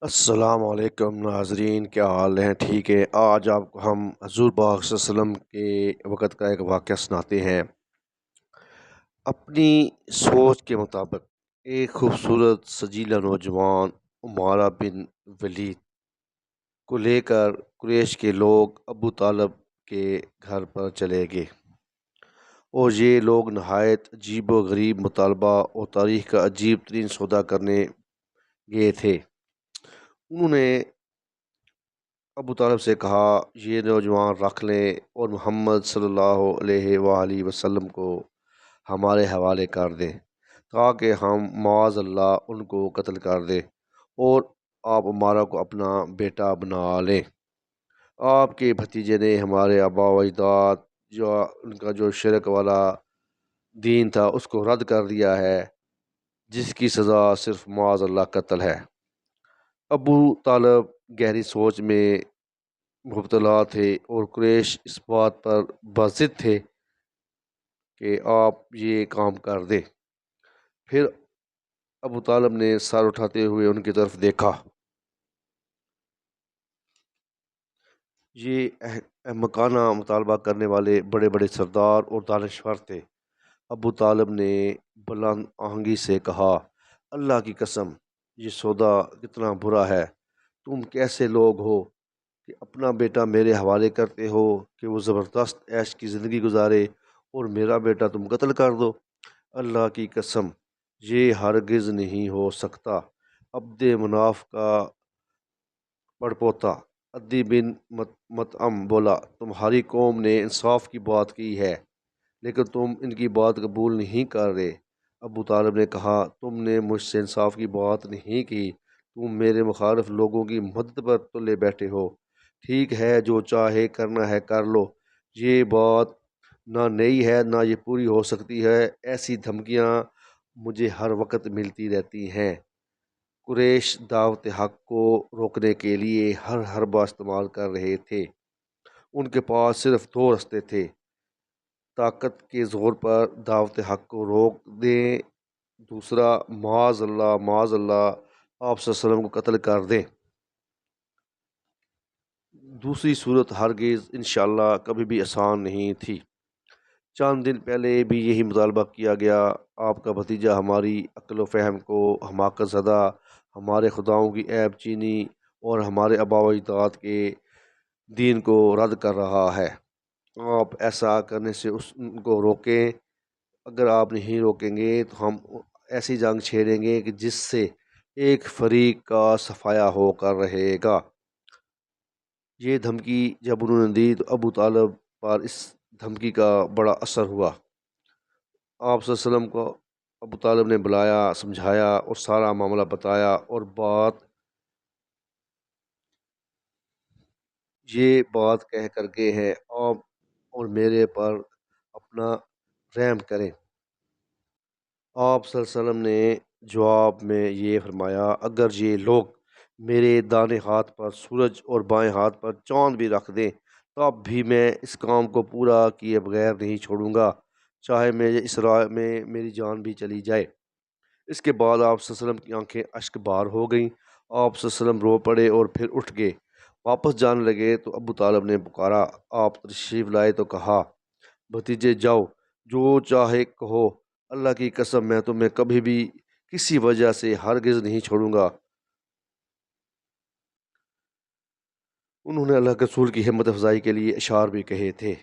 السلام علیکم ناظرین، کیا حال ہیں؟ ٹھیک ہے؟ آج آپ کو ہم حضور پاک صلی اللہ علیہ وسلم کے وقت کا ایک واقعہ سناتے ہیں۔ اپنی سوچ کے مطابق ایک خوبصورت سجیلا نوجوان عمارہ بن ولید کو لے کر قریش کے لوگ ابو طالب کے گھر پر چلے گئے، اور یہ لوگ نہایت عجیب و غریب مطالبہ اور تاریخ کا عجیب ترین سودا کرنے گئے تھے۔ انہوں نے ابو طالب سے کہا، یہ نوجوان رکھ لیں اور محمد صلی اللہ علیہ وآلہ وسلم کو ہمارے حوالے کر دیں، تاکہ ہم معاذ اللہ ان کو قتل کر دیں اور آپ ہمارا کو اپنا بیٹا بنا لیں۔ آپ کے بھتیجے نے ہمارے آبا و اجداد جو ان کا جو شرک والا دین تھا اس کو رد کر دیا ہے، جس کی سزا صرف معاذ اللہ قتل ہے۔ ابو طالب گہری سوچ میں مبتلا تھے اور قریش اس بات پر بضد تھے کہ آپ یہ کام کر دیں۔ پھر ابو طالب نے سر اٹھاتے ہوئے ان کی طرف دیکھا۔ یہ احمقانہ مطالبہ کرنے والے بڑے بڑے سردار اور دانشور تھے۔ ابو طالب نے بلند آہنگی سے کہا، اللہ کی قسم، یہ سودا کتنا برا ہے! تم کیسے لوگ ہو کہ اپنا بیٹا میرے حوالے کرتے ہو کہ وہ زبردست عیش کی زندگی گزارے، اور میرا بیٹا تم قتل کر دو؟ اللہ کی قسم، یہ ہرگز نہیں ہو سکتا۔ عبد مناف کا پڑپوتا عدی بن مطعم بولا، تمہاری قوم نے انصاف کی بات کی ہے، لیکن تم ان کی بات قبول نہیں کر رہے۔ ابو طالب نے کہا، تم نے مجھ سے انصاف کی بات نہیں کی، تم میرے مخالف لوگوں کی مدد پر تلے بیٹھے ہو۔ ٹھیک ہے، جو چاہے کرنا ہے کر لو، یہ بات نہ نئی ہے نہ یہ پوری ہو سکتی ہے۔ ایسی دھمکیاں مجھے ہر وقت ملتی رہتی ہیں۔ قریش دعوت حق کو روکنے کے لیے ہر حربہ استعمال کر رہے تھے۔ ان کے پاس صرف دو راستے تھے: طاقت کے زور پر دعوت حق کو روک دیں، دوسرا معاذ اللہ معاذ اللہ آپ صلی اللہ علیہ وسلم کو قتل کر دیں۔ دوسری صورت ہرگز انشاءاللہ کبھی بھی آسان نہیں تھی۔ چند دن پہلے بھی یہی مطالبہ کیا گیا۔ آپ کا بھتیجا ہماری عقل و فہم کو حماقت زدہ، ہمارے خداؤں کی عیب چینی اور ہمارے آباء و اجداد کے دین کو رد کر رہا ہے۔ آپ ایسا کرنے سے ان کو روکیں۔ اگر آپ نہیں روکیں گے تو ہم ایسی جنگ چھیڑیں گے کہ جس سے ایک فریق کا صفایا ہو کر رہے گا۔ یہ دھمکی جب انہوں نے دی تو ابو طالب پر اس دھمکی کا بڑا اثر ہوا۔ آپ صلی اللہ علیہ وسلم کو ابو طالب نے بلایا، سمجھایا اور سارا معاملہ بتایا، اور یہ بات کہہ کر گئے ہیں، آپ اور میرے پر اپنا رحم کریں۔ آپ صلی اللہ علیہ وسلم نے جواب میں یہ فرمایا، اگر یہ لوگ میرے دائیں ہاتھ پر سورج اور بائیں ہاتھ پر چاند بھی رکھ دیں تب بھی میں اس کام کو پورا کیے بغیر نہیں چھوڑوں گا، چاہے میرے اس راہ میں میری جان بھی چلی جائے۔ اس کے بعد آپ صلی اللہ علیہ وسلم کی آنکھیں اشک بار ہو گئیں۔ آپ صلی اللہ علیہ وسلم رو پڑے اور پھر اٹھ گئے۔ واپس جانے لگے تو ابو طالب نے پکارا۔ آپ تشریف لائے تو کہا، بھتیجے جاؤ، جو چاہے کہو، اللہ کی قسم میں تمہیں کبھی بھی کسی وجہ سے ہرگز نہیں چھوڑوں گا۔ انہوں نے اللہ کے رسول کی ہمت افزائی کے لیے اشعار بھی کہے تھے۔